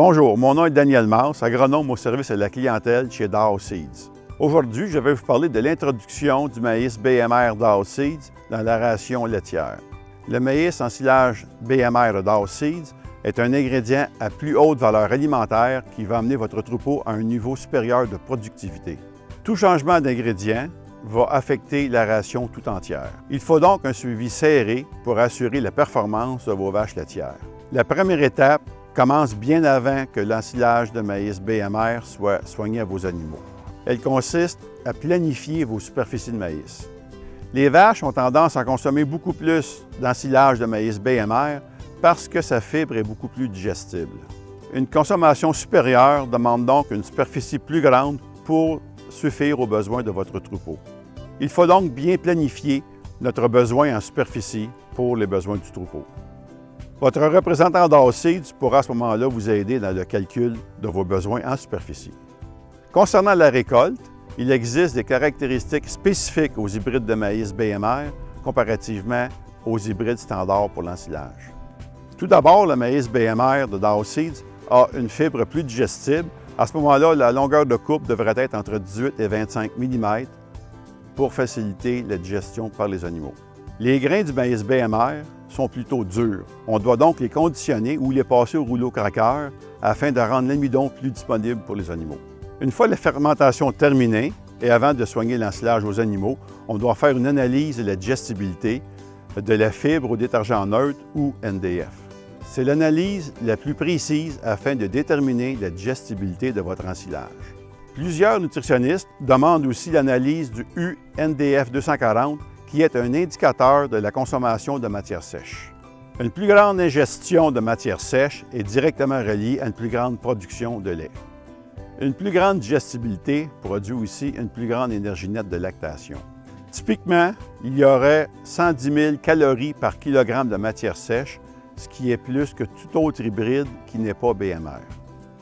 Bonjour, mon nom est Daniel Mars, agronome au service de la clientèle chez Dow Seeds. Aujourd'hui, je vais vous parler de l'introduction du maïs BMR Dow Seeds dans la ration laitière. Le maïs en silage BMR de Dow Seeds est un ingrédient à plus haute valeur alimentaire qui va amener votre troupeau à un niveau supérieur de productivité. Tout changement d'ingrédient va affecter la ration tout entière. Il faut donc un suivi serré pour assurer la performance de vos vaches laitières. La première étape commence bien avant que l'ensilage de maïs BMR soit soigné à vos animaux. Elle consiste à planifier vos superficies de maïs. Les vaches ont tendance à consommer beaucoup plus d'ensilage de maïs BMR parce que sa fibre est beaucoup plus digestible. Une consommation supérieure demande donc une superficie plus grande pour suffire aux besoins de votre troupeau. Il faut donc bien planifier notre besoin en superficie pour les besoins du troupeau. Votre représentant Dow Seeds pourra à ce moment-là vous aider dans le calcul de vos besoins en superficie. Concernant la récolte, il existe des caractéristiques spécifiques aux hybrides de maïs BMR comparativement aux hybrides standards pour l'ensilage. Tout d'abord, le maïs BMR de Dow Seeds a une fibre plus digestible. À ce moment-là, la longueur de coupe devrait être entre 18 et 25 mm pour faciliter la digestion par les animaux. Les grains du maïs BMR sont plutôt durs. On doit donc les conditionner ou les passer au rouleau craqueur afin de rendre l'amidon plus disponible pour les animaux. Une fois la fermentation terminée et avant de soigner l'ensilage aux animaux, on doit faire une analyse de la digestibilité de la fibre au détergent neutre ou NDF. C'est l'analyse la plus précise afin de déterminer la digestibilité de votre ensilage. Plusieurs nutritionnistes demandent aussi l'analyse du UNDF 240 qui est un indicateur de la consommation de matières sèches. Une plus grande ingestion de matières sèches est directement reliée à une plus grande production de lait. Une plus grande digestibilité produit aussi une plus grande énergie nette de lactation. Typiquement, il y aurait 110 000 calories par kilogramme de matière sèche, ce qui est plus que tout autre hybride qui n'est pas BMR.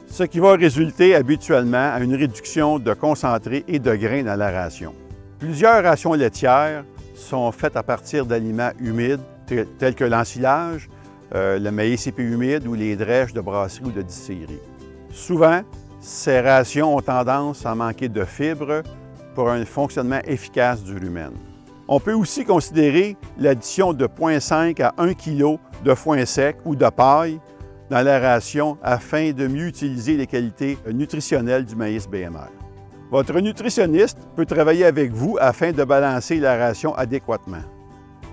Ce qui va résulter habituellement à une réduction de concentré et de grains dans la ration. Plusieurs rations laitières sont faites à partir d'aliments humides tels que l'ensilage, le maïs épais humide ou les drèches de brasserie ou de distillerie. Souvent, ces rations ont tendance à manquer de fibres pour un fonctionnement efficace du rumen. On peut aussi considérer l'addition de 0,5 à 1 kg de foin sec ou de paille dans la ration afin de mieux utiliser les qualités nutritionnelles du maïs BMR. Votre nutritionniste peut travailler avec vous afin de balancer la ration adéquatement.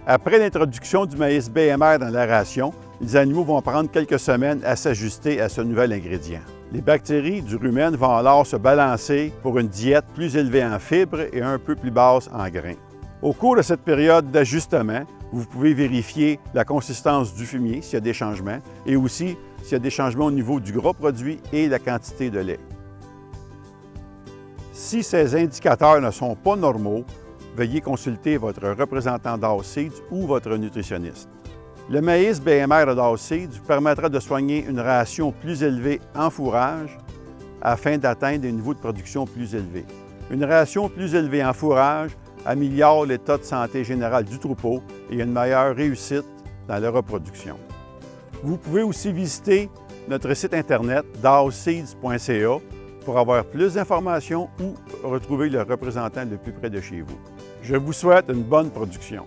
Après l'introduction du maïs BMR dans la ration, les animaux vont prendre quelques semaines à s'ajuster à ce nouvel ingrédient. Les bactéries du rumen vont alors se balancer pour une diète plus élevée en fibres et un peu plus basse en grains. Au cours de cette période d'ajustement, vous pouvez vérifier la consistance du fumier s'il y a des changements et aussi s'il y a des changements au niveau du gros produit et la quantité de lait. Si ces indicateurs ne sont pas normaux, veuillez consulter votre représentant Dow Seeds ou votre nutritionniste. Le maïs BMR de Dow Seeds vous permettra de soigner une ration plus élevée en fourrage afin d'atteindre des niveaux de production plus élevés. Une ration plus élevée en fourrage améliore l'état de santé général du troupeau et une meilleure réussite dans la reproduction. Vous pouvez aussi visiter notre site internet dowseeds.ca pour avoir plus d'informations ou retrouver le représentant le plus près de chez vous. Je vous souhaite une bonne production.